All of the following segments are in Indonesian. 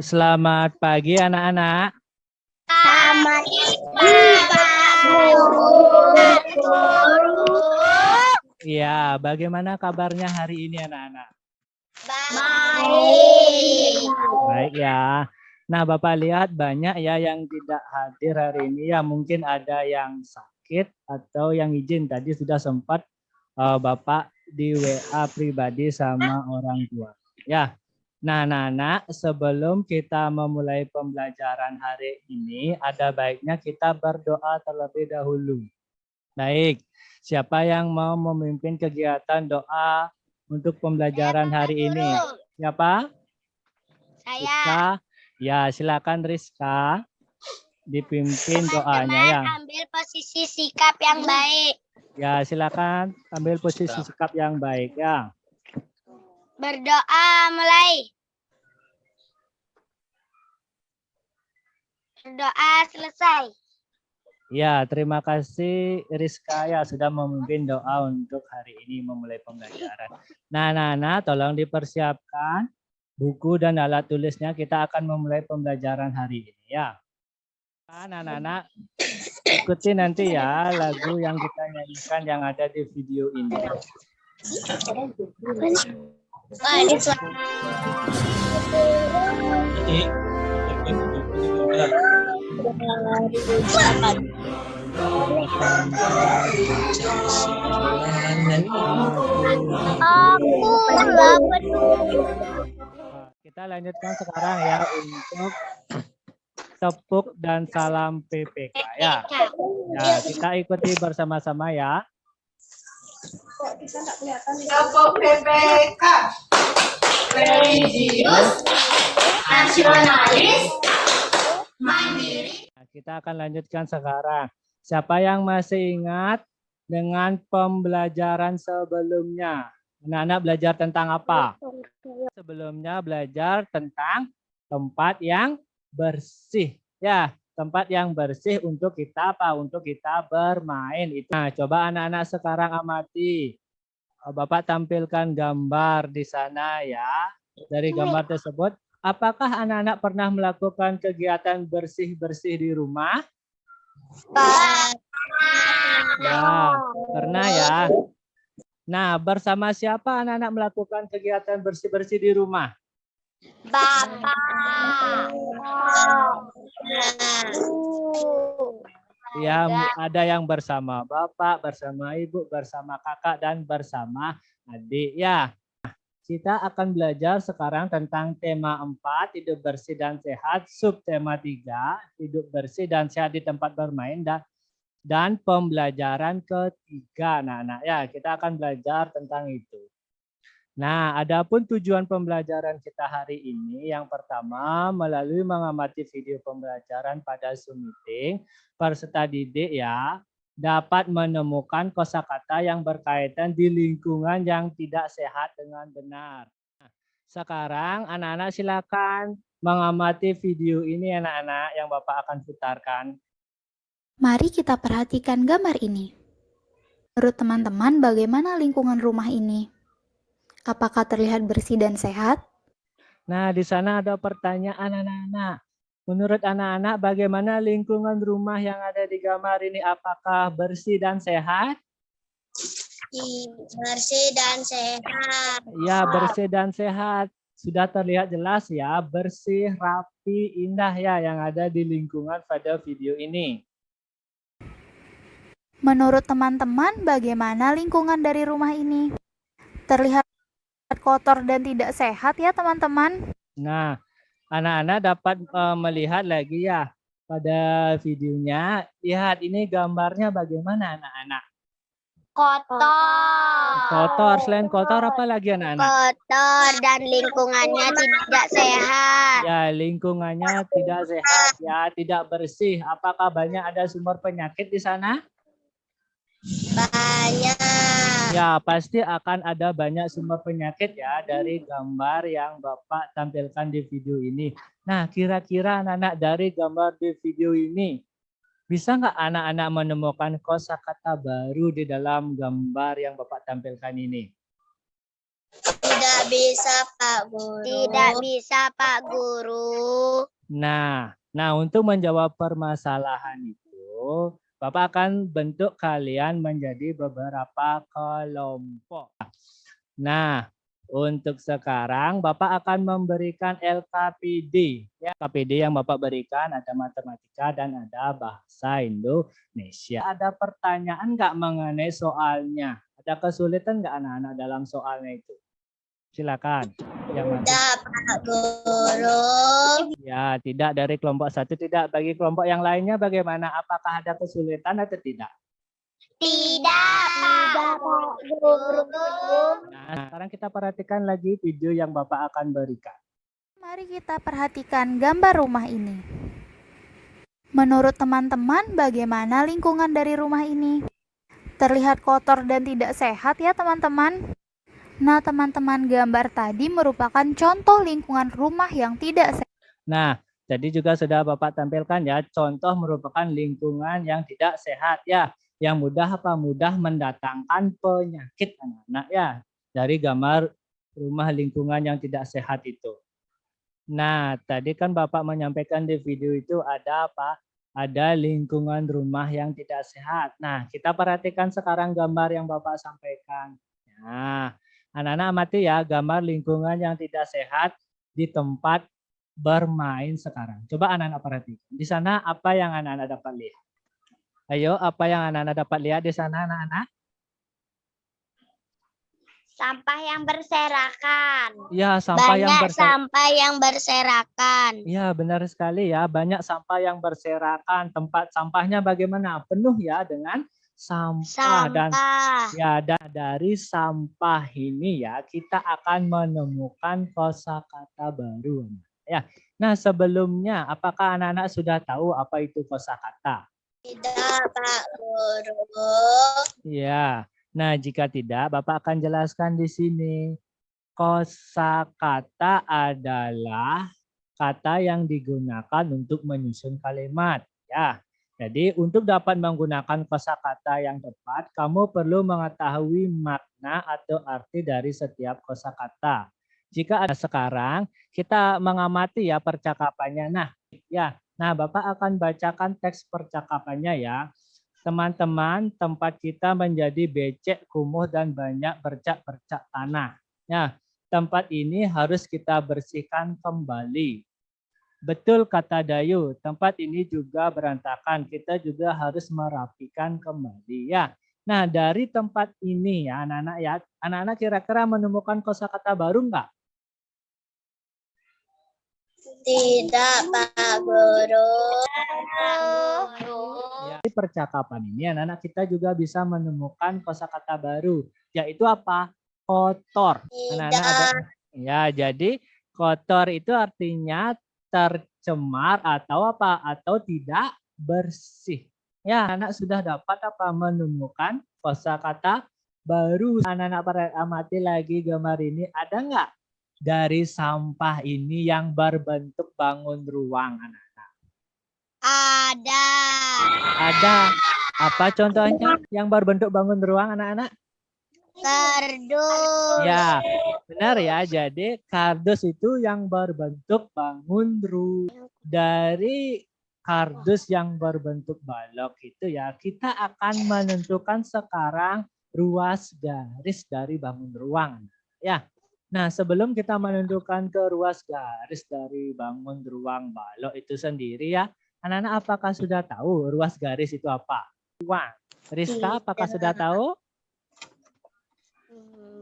Selamat pagi anak-anak. Selamat pagi, Pak Guru. Ya, bagaimana kabarnya hari ini anak-anak? Baik. Baik ya. Nah, Bapak lihat banyak ya yang tidak hadir hari ini ya. Mungkin ada yang sakit atau yang izin. Tadi sudah sempat Bapak di WA pribadi sama orang tua. Ya. Nah, anak-anak, sebelum kita memulai pembelajaran hari ini, ada baiknya kita berdoa terlebih dahulu. Baik, siapa yang mau memimpin kegiatan doa untuk pembelajaran hari ini? Siapa? Saya. Rizka. Ya, silakan Rizka dipimpin doanya ya. Teman-teman ambil posisi sikap yang baik. Ya, silakan ambil posisi sikap yang baik ya. Berdoa mulai. Berdoa selesai. Ya, terima kasih Rizka ya sudah memimpin doa untuk hari ini memulai pembelajaran. Nah, anak-anak tolong dipersiapkan buku dan alat tulisnya, kita akan memulai pembelajaran hari ini ya. Anak-anak ikuti nanti ya lagu yang kita nyanyikan yang ada di video ini. Kita lanjutkan sekarang ya untuk tepuk dan salam PPK ya. Ya, kita ikuti bersama-sama ya. Tepuk PPK. Religius, nasionalis, mandiri. Nah, kita akan lanjutkan sekarang. Siapa yang masih ingat dengan pembelajaran sebelumnya? Anak-anak belajar tentang apa? Sebelumnya belajar tentang tempat yang bersih. Ya, tempat yang bersih untuk kita apa? Untuk kita bermain. Nah, coba anak-anak sekarang amati. Bapak tampilkan gambar di sana ya. Dari gambar tersebut, apakah anak-anak pernah melakukan kegiatan bersih-bersih di rumah? Ya, pernah ya. Nah, bersama siapa anak-anak melakukan kegiatan bersih-bersih di rumah? Bapak. Ya, ada yang bersama bapak, bersama ibu, bersama kakak, dan bersama adik. Ya, kita akan belajar sekarang tentang tema 4, hidup bersih dan sehat, subtema 3, hidup bersih dan sehat di tempat bermain, dan pembelajaran ketiga. Nah, ya, kita akan belajar tentang itu. Nah, adapun tujuan pembelajaran kita hari ini, yang pertama melalui mengamati video pembelajaran pada Zoom meeting, peserta didik ya dapat menemukan kosakata yang berkaitan di lingkungan yang tidak sehat dengan benar. Nah, sekarang anak-anak silakan mengamati video ini anak-anak yang Bapak akan putarkan. Mari kita perhatikan gambar ini. Menurut teman-teman, bagaimana lingkungan rumah ini? Apakah terlihat bersih dan sehat? Nah, di sana ada pertanyaan anak-anak. Menurut anak-anak, bagaimana lingkungan rumah yang ada di gambar ini? Apakah bersih dan sehat? Bersih dan sehat. Ya, bersih dan sehat. Sudah terlihat jelas ya, bersih, rapi, indah ya yang ada di lingkungan pada video ini. Menurut teman-teman, bagaimana lingkungan dari rumah ini? Terlihat kotor dan tidak sehat ya teman-teman? Nah, anak-anak dapat melihat lagi ya pada videonya. Lihat ini gambarnya bagaimana anak-anak? Kotor. Kotor, selain kotor apa lagi anak-anak? Kotor dan lingkungannya tidak sehat. Ya, lingkungannya tidak sehat ya, tidak bersih. Apakah banyak ada sumber penyakit di sana? Banyak. Ya, pasti akan ada banyak sumber penyakit ya dari gambar yang Bapak tampilkan di video ini. Nah, kira-kira anak-anak dari gambar di video ini, bisa nggak anak-anak menemukan kosakata baru di dalam gambar yang Bapak tampilkan ini? Tidak bisa, Pak Guru. Tidak bisa, Pak Guru. Nah, untuk menjawab permasalahan itu, Bapak akan bentuk kalian menjadi beberapa kelompok. Nah, untuk sekarang Bapak akan memberikan LKPD. Ya, LKPD yang Bapak berikan ada matematika dan ada bahasa Indonesia. Ada pertanyaan nggak mengenai soalnya? Ada kesulitan nggak anak-anak dalam soalnya itu? Silakan. Yang mana? Tidak, Pak Guru. Ya, tidak dari kelompok satu, tidak. Bagi kelompok yang lainnya bagaimana? Apakah ada kesulitan atau tidak? Tidak, Pak Guru. Nah, sekarang kita perhatikan lagi video yang Bapak akan berikan. Mari kita perhatikan gambar rumah ini. Menurut teman-teman, bagaimana lingkungan dari rumah ini? Terlihat kotor dan tidak sehat ya teman-teman? Nah, teman-teman, gambar tadi merupakan contoh lingkungan rumah yang tidak sehat. Nah, jadi juga sudah Bapak tampilkan ya, contoh merupakan lingkungan yang tidak sehat ya, yang mudah mendatangkan penyakit anak-anak ya, dari gambar rumah lingkungan yang tidak sehat itu. Nah, tadi kan Bapak menyampaikan di video itu ada apa? Ada lingkungan rumah yang tidak sehat. Nah, kita perhatikan sekarang gambar yang Bapak sampaikan. Nah, anak-anak amati ya, gambar lingkungan yang tidak sehat di tempat bermain sekarang. Coba anak-anak perhatikan. Di sana apa yang anak-anak dapat lihat? Ayo, apa yang anak-anak dapat lihat di sana anak-anak? Sampah yang berserakan. Ya, sampah yang Banyak sampah yang berserakan. Ya, benar sekali ya. Banyak sampah yang berserakan. Tempat sampahnya bagaimana? Penuh ya dengan sampah. Dan ya, dan dari sampah ini ya kita akan menemukan kosakata baru. Ya. Nah, sebelumnya apakah anak-anak sudah tahu apa itu kosakata? Tidak, Pak Guru. Ya. Nah, jika tidak, Bapak akan jelaskan di sini. Kosakata adalah kata yang digunakan untuk menyusun kalimat. Ya, jadi untuk dapat menggunakan kosakata yang tepat, kamu perlu mengetahui makna atau arti dari setiap kosakata. Jika ada sekarang, kita mengamati ya percakapannya. Nah, Bapak akan bacakan teks percakapannya ya. Teman-teman, tempat kita menjadi becek, kumuh, dan banyak bercak-bercak tanah. Ya, tempat ini harus kita bersihkan kembali. Betul kata Dayu, tempat ini juga berantakan. Kita juga harus merapikan kembali ya. Nah, dari tempat ini ya anak-anak ya, anak-anak kira-kira menemukan kosakata baru enggak? Tidak, Pak Guru. Ya, di percakapan ini anak-anak kita juga bisa menemukan kosakata baru, yaitu apa? Kotor. Anak-anak ada. Ya, jadi kotor itu artinya tercemar atau apa? Atau tidak bersih. Ya, anak sudah dapat apa? Menemukan kosakata baru. Anak-anak amati lagi gambar ini, ada nggak dari sampah ini yang berbentuk bangun ruang, anak-anak? Ada. Ada. Apa contohnya yang berbentuk bangun ruang, anak-anak? Kardus. Ya, benar ya. Jadi kardus itu yang berbentuk bangun ruang. Dari kardus yang berbentuk balok itu ya, kita akan menentukan sekarang ruas garis dari bangun ruang. Ya. Nah, sebelum kita menentukan ke ruas garis dari bangun ruang balok itu sendiri ya, anak-anak apakah sudah tahu ruas garis itu apa? Ruang. Rizka, apakah sudah tahu?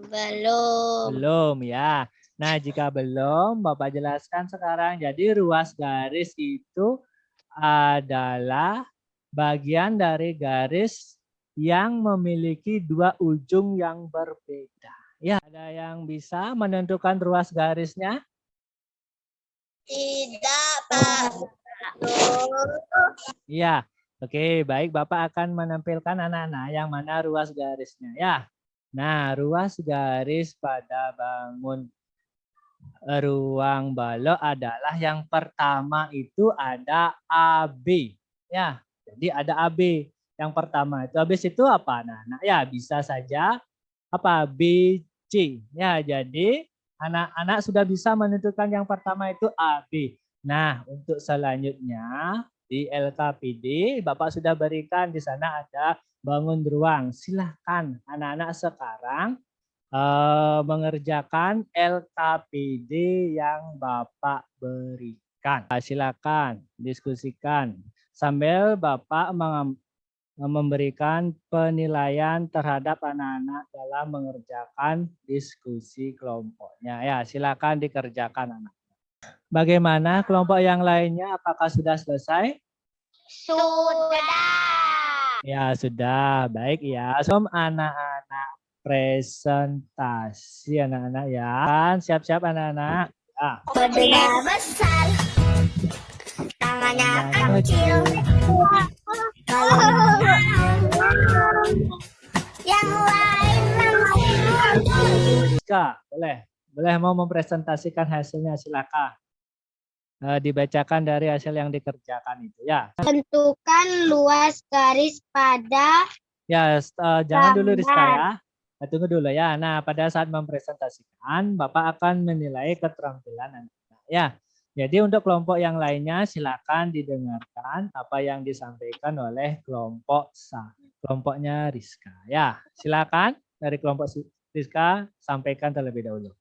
Belum. Belum ya. Nah, jika belum, Bapak jelaskan sekarang. Jadi ruas garis itu adalah bagian dari garis yang memiliki dua ujung yang berbeda. Ya, ada yang bisa menentukan ruas garisnya? Tidak, Pak Guru. Iya. Oke, baik. Bapak akan menampilkan anak-anak yang mana ruas garisnya ya. Nah, ruas garis pada bangun ruang balok adalah yang pertama itu ada AB. Ya, jadi ada AB yang pertama itu. Habis itu apa? Nah, ya bisa saja apa? B C. Ya, jadi anak-anak sudah bisa menentukan yang pertama itu A, B. Nah, untuk selanjutnya di LKPD Bapak sudah berikan di sana ada bangun ruang. Silahkan anak-anak sekarang mengerjakan LKPD yang Bapak berikan. Silakan diskusikan sambil Bapak memberikan penilaian terhadap anak-anak dalam mengerjakan diskusi kelompoknya. Ya, silakan dikerjakan anak. Bagaimana kelompok yang lainnya? Apakah sudah selesai? Sudah. Ya, sudah. Baik ya. Anak-anak presentasi anak-anak ya. Siap-siap anak-anak. Ya. Benda besar. Tangannya kecil. Yang lain Kak, boleh mau mempresentasikan hasilnya, silakan. Dibacakan dari hasil yang dikerjakan itu ya. tentukan luas garis pada Ya, jangan dulu Rizka ya. Tunggu dulu ya. Nah, pada saat mempresentasikan, Bapak akan menilai keterampilan anak-anak ya. Jadi untuk kelompok yang lainnya silakan didengarkan apa yang disampaikan oleh kelompoknya Rizka ya. Silakan dari kelompok Rizka sampaikan terlebih dahulu.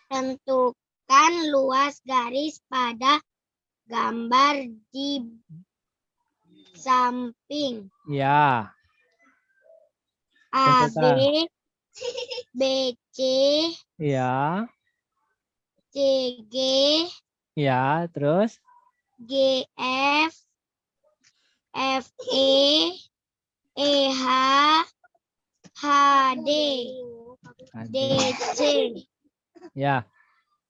tentukan luas garis pada gambar di samping Ya. AB, BC, Ya. CG, Ya, terus GF, FE, EH, HD, DC. ya.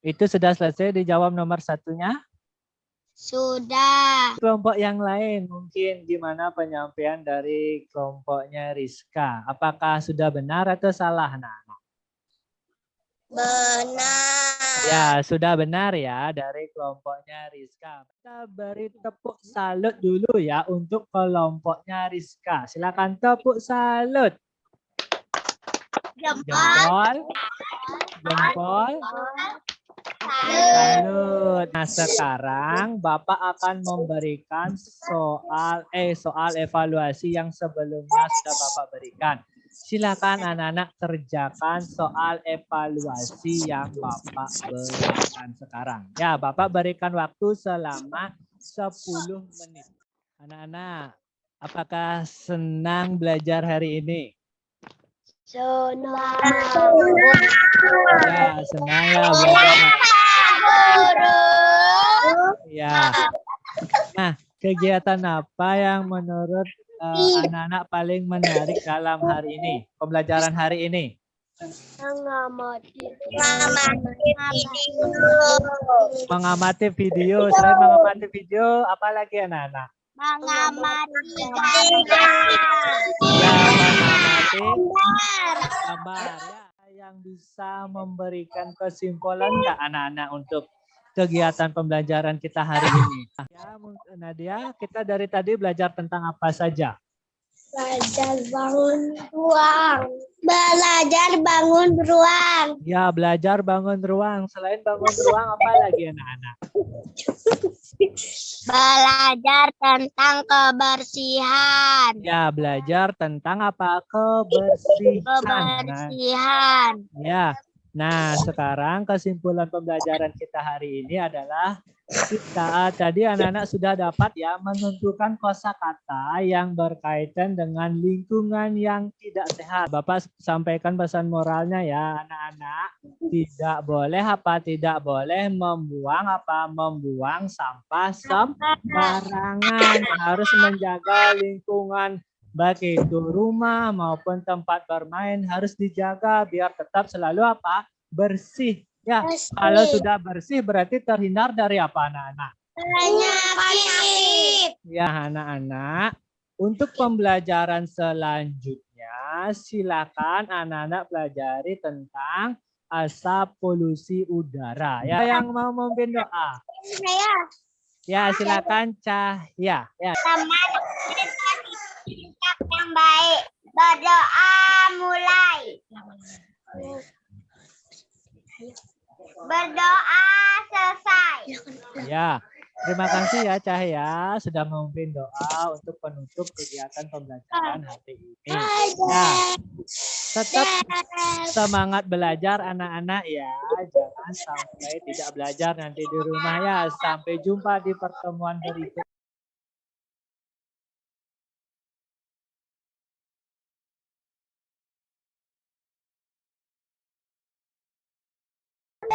Itu sudah selesai dijawab nomor satunya. Sudah. Kelompok yang lain mungkin gimana penyampaian dari kelompoknya Rizka? Apakah sudah benar atau salah? Nah, Benar. ya sudah benar ya dari kelompoknya Rizka. Kita beri tepuk salut dulu ya untuk kelompoknya Rizka. Silakan tepuk salut. Jempol. Jempol. Salut. Nah, sekarang Bapak akan memberikan soal evaluasi yang sebelumnya sudah Bapak berikan. Silakan anak-anak kerjakan soal evaluasi yang Bapak berikan sekarang. Ya, Bapak berikan waktu selama 10 menit. Anak-anak, apakah senang belajar hari ini? Senang. Ya, senang ya belajar. Guru. Ya. Nah, kegiatan apa yang menurut anak-anak paling menarik dalam hari ini? Pembelajaran hari ini? Mengamati video. Selain mengamati video, apa lagi anak-anak? Mengamati Ya, mengamati gambar. Ya, yang bisa memberikan kesimpulan nggak anak-anak untuk kegiatan pembelajaran kita hari ini? Ya, Nadia, kita dari tadi belajar tentang apa saja? Belajar bangun ruang. Belajar bangun ruang. Ya, belajar bangun ruang. Selain bangun ruang, apa lagi anak-anak? Belajar tentang kebersihan. Ya, belajar tentang apa? Kebersihan. Kebersihan. Ya, nah sekarang kesimpulan pembelajaran kita hari ini adalah tadi anak-anak sudah dapat ya menentukan kosakata yang berkaitan dengan lingkungan yang tidak sehat. Bapak sampaikan pesan moralnya ya anak-anak, tidak boleh membuang sampah sembarangan. Harus menjaga lingkungan baik itu rumah maupun tempat bermain harus dijaga biar tetap selalu bersih. Ya, kalau sudah bersih berarti terhindar dari apa anak-anak? Penyakit. Ya anak-anak, untuk pembelajaran selanjutnya silakan anak-anak pelajari tentang asap polusi udara. Ya, yang mau memimpin doa? Saya. Ya, silakan Cahya. Ya. Teman yang baik. Berdoa mulai. Berdoa selesai. Ya, terima kasih ya Cahya sudah memimpin doa untuk penutup kegiatan pembelajaran hari ini. Ya, tetap semangat belajar anak-anak ya. Jangan sampai tidak belajar nanti di rumah ya. Sampai jumpa di pertemuan berikutnya.